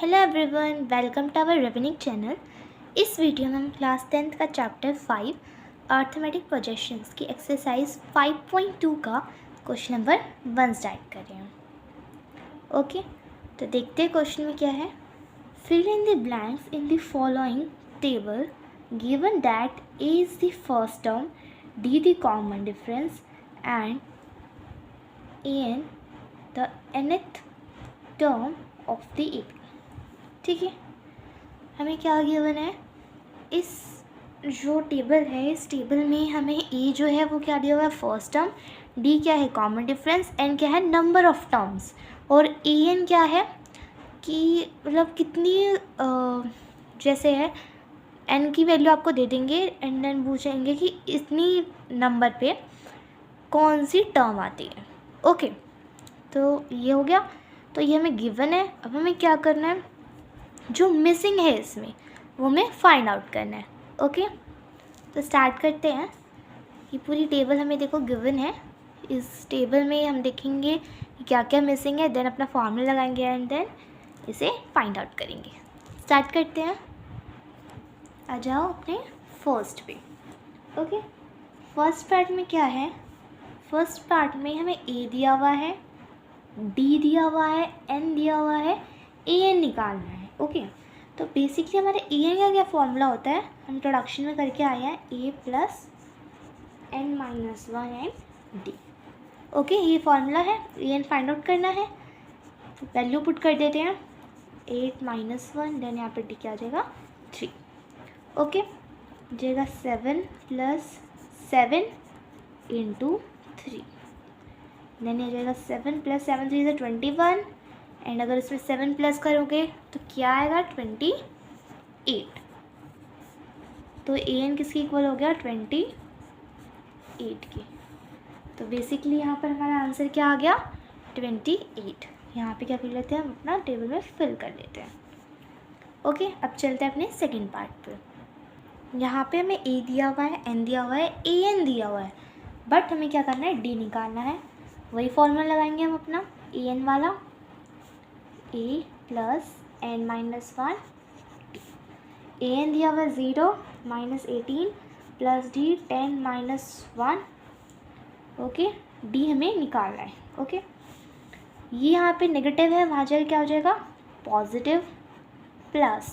Hello everyone, welcome to our रेवेनिंग channel. इस video में हम क्लास 10th का चैप्टर 5 अर्थमेटिक प्रोजेक्शंस की एक्सरसाइज 5.2 का क्वेश्चन नंबर 1 स्टार्ट कर रहे हैं। ओके, तो देखते हैं क्वेश्चन में क्या है। Fill in the blanks in the following table given that A is the first term, D the common difference and N the nth term of the A. ठीक है, हमें क्या गिवन है, इस जो टेबल है इस टेबल में हमें ए जो है वो क्या दिया हुआ है, फर्स्ट टर्म, डी क्या है कॉमन डिफरेंस, एन क्या है नंबर ऑफ टर्म्स, और ए एन क्या है कि मतलब कितनी जैसे है एन की वैल्यू आपको दे देंगे एंड देन पूछेंगे कि इतनी नंबर पे कौन सी टर्म आती है। ओके, तो ये हो गया, तो ये हमें गिवन है। अब हमें क्या करना है, जो मिसिंग है इसमें वो हमें फाइंड आउट करना है। ओके, तो स्टार्ट करते हैं। ये पूरी टेबल हमें देखो गिवन है, इस टेबल में हम देखेंगे कि क्या क्या मिसिंग है, देन अपना फॉर्मूला लगाएंगे एंड देन इसे फाइंड आउट करेंगे। स्टार्ट करते हैं, आ जाओ अपने फर्स्ट पे। ओके, फर्स्ट पार्ट में क्या है, फर्स्ट पार्ट में हमें ए दिया हुआ है, डी दिया हुआ है, एन दिया हुआ है, ए एन निकालना है। ओके, तो बेसिकली हमारे ए एन का क्या फॉर्मूला होता है, हम इंट्रोडक्शन में करके आए हैं, A plus N minus one and D. Okay, ये फॉर्मूला है, ए एन फाइंड आउट करना है, तो वैल्यू पुट कर देते हैं 8 माइनस वन, देन यहाँ पे डी क्या आ जाएगा 3। ओके, जाएगा 7 प्लस 7 इंटू 3, देन ये जाएगा 7 प्लस 7 3 से 21, एंड अगर इसमें 7 प्लस करोगे तो क्या आएगा 28। तो ए एन किसकी इक्वल हो गया 28 की। तो बेसिकली यहाँ पर हमारा आंसर क्या आ गया 28। यहाँ पे क्या कर लेते हैं, हम अपना टेबल में फिल कर लेते हैं। ओके, अब चलते हैं अपने सेकंड पार्ट पे। यहाँ पे हमें ए दिया हुआ है, एन दिया हुआ है, ए एन दिया हुआ है, बट हमें क्या करना है डी निकालना है। वही फॉर्मूला लगाएंगे हम अपना ए एन वाला, ए plus N minus one, A N दिया हुआ 0 minus 18 plus D 10 minus 1। Okay, D हमें निकालना है। ओके, ये यहाँ पे नेगेटिव है, वहाँ जाकर क्या हो जाएगा positive, plus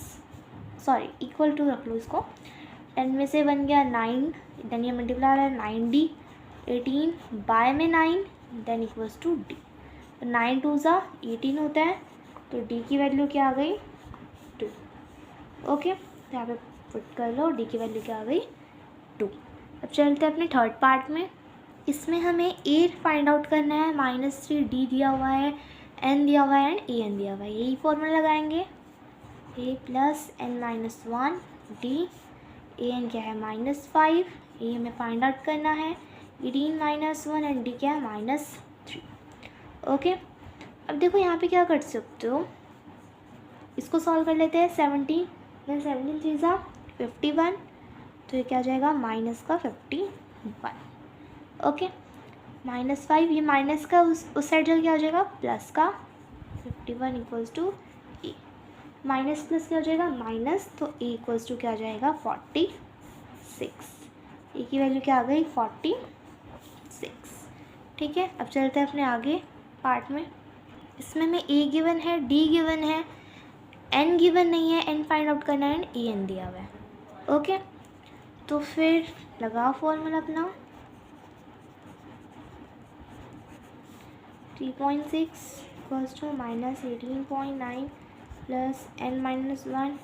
sorry equal to रख लो इसको, 10 में से बन गया 9, देन ये मल्टीप्लाई है 9d, 18 बाय में 9, देन इक्वल्स टू डी। तो 9 2 ज़ा 18 होता है, तो डी की वैल्यू क्या आ गई 2। ओके, तो यहाँ पे पुट कर लो, डी की वैल्यू क्या आ गई 2। अब चलते हैं अपने थर्ड पार्ट में। इसमें हमें ए फाइंड आउट करना है, -3 डी दिया हुआ है, एन दिया हुआ है एंड ए एन दिया हुआ है। यही फॉर्मूला लगाएंगे, A plus N minus one D, A N क्या है -5, ए हमें फाइंड आउट करना है 18 माइनस वन एंड डी क्या है -3। ओके, अब देखो यहाँ पे क्या कर सकते हो, इसको सॉल्व कर लेते हैं। 17 देन 17 3 ज़ा 51, तो ये क्या आ जाएगा माइनस का 51। ओके, -5, ये माइनस का उस साइड का क्या हो जाएगा प्लस का 51 equals to A, minus plus क्या हो जाएगा माइनस, तो ए इक्वल्स टू क्या आ जाएगा 46। ए की वैल्यू क्या आ गई 46। ठीक है, अब चलते हैं अपने आगे पार्ट में। इसमें हमें ए गिवन है, डी गिवन है, एन गिवन नहीं है, एन फाइंड आउट करना है एंड ए एन दिया हुआ है। ओके, तो फिर लगाओ फॉर्मूला अपना 3.6 equals to minus 18.9 plus N minus one.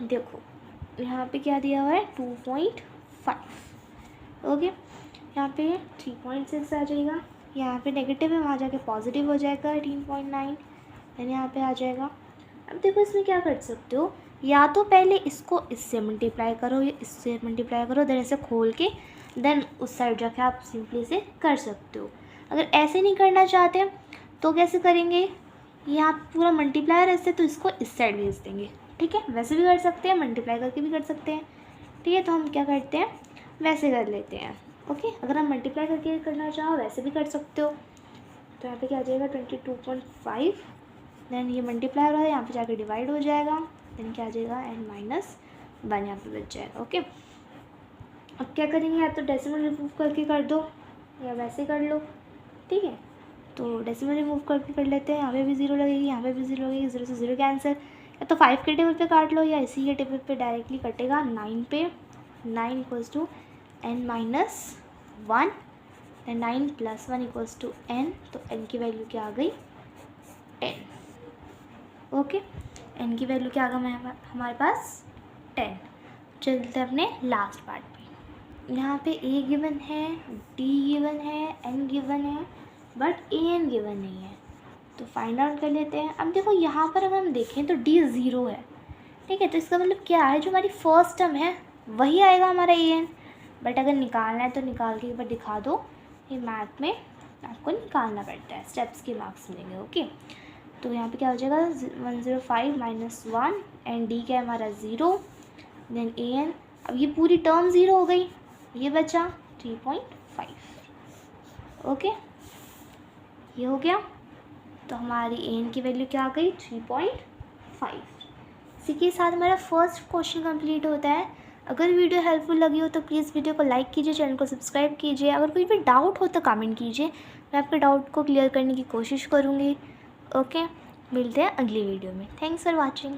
देखो यहाँ पे क्या दिया हुआ है 2.5। ओके, यहाँ पे 3.6 आ जाएगा, यहाँ पे नेगेटिव है, वहाँ जाके पॉजिटिव हो जाएगा 18.9, देन यहाँ पे आ जाएगा। अब देखो इसमें क्या कर सकते हो, या तो पहले इसको इससे मल्टीप्लाई करो या इससे मल्टीप्लाई करो, देन इसे खोल के देन उस साइड जाके आप सिंपली इसे कर सकते हो। अगर ऐसे नहीं करना चाहते तो कैसे करेंगे, यहाँ पूरा मल्टीप्लायर ऐसे, तो इसको इस साइड भेज देंगे। ठीक है, वैसे भी कर सकते हैं, मल्टीप्लाई करके भी कर सकते हैं। ठीक है, तो हम क्या करते हैं वैसे कर लेते हैं। ओके, अगर हम मल्टीप्लाई करके करना चाहो वैसे भी कर सकते हो। तो यहाँ पे क्या आ जाएगा 22.5, देन ये मल्टीप्लाई हो रहा है, यहाँ पे जाकर डिवाइड हो जाएगा, देन क्या आ जाएगा n-1 यहाँ पे बच जाएगा। ओके, अब क्या करेंगे, या तो डेसिमल रिमूव करके कर दो या वैसे कर लो, ठीक है। तो डेसिमल रिमूव करके कर लेते हैं, यहाँ पे भी 0 लगेगी, यहाँ पे भी 0 लगेगी, 0 से 0 कैंसिल, या तो 5 के टेबल पे काट लो या इसी के टेबल पे डायरेक्टली कटेगा 9 पे। 9 equals to n-1, 9 + 1 equals to n, तो n की वैल्यू क्या आ गई 10। ओके, n की वैल्यू क्या आ गया हमारे पास 10। चलते हैं अपने लास्ट पार्ट पे। यहाँ पे a गिवन है, d गिवन है, n गिवन है, बट an गिवन नहीं है, तो फाइंड आउट कर लेते हैं। अब देखो यहाँ पर अगर हम देखें तो d 0 है, ठीक है, तो इसका मतलब क्या है, जो हमारी फर्स्ट टर्म है वही आएगा हमारा an, बट अगर निकालना है तो निकाल के एक बार दिखा दो, ये मैथ में आपको निकालना पड़ता है, स्टेप्स के मार्क्स मिलेंगे। ओके, तो यहाँ पे क्या हो जाएगा 105 - 1 एंड d क्या है हमारा 0, देन an, अब ये पूरी टर्म 0 हो गई, ये बचा 3.5। ओके, ये हो गया, तो हमारी an की वैल्यू क्या आ गई 3.5। इसी के साथ हमारा फर्स्ट क्वेश्चन कंप्लीट होता है। अगर वीडियो हेल्पफुल लगी हो तो प्लीज़ वीडियो को लाइक कीजिए, चैनल को सब्सक्राइब कीजिए। अगर कोई भी डाउट हो तो कमेंट कीजिए, मैं आपके डाउट को क्लियर करने की कोशिश करूँगी। ओके, मिलते हैं अगली वीडियो में। Thanks for watching.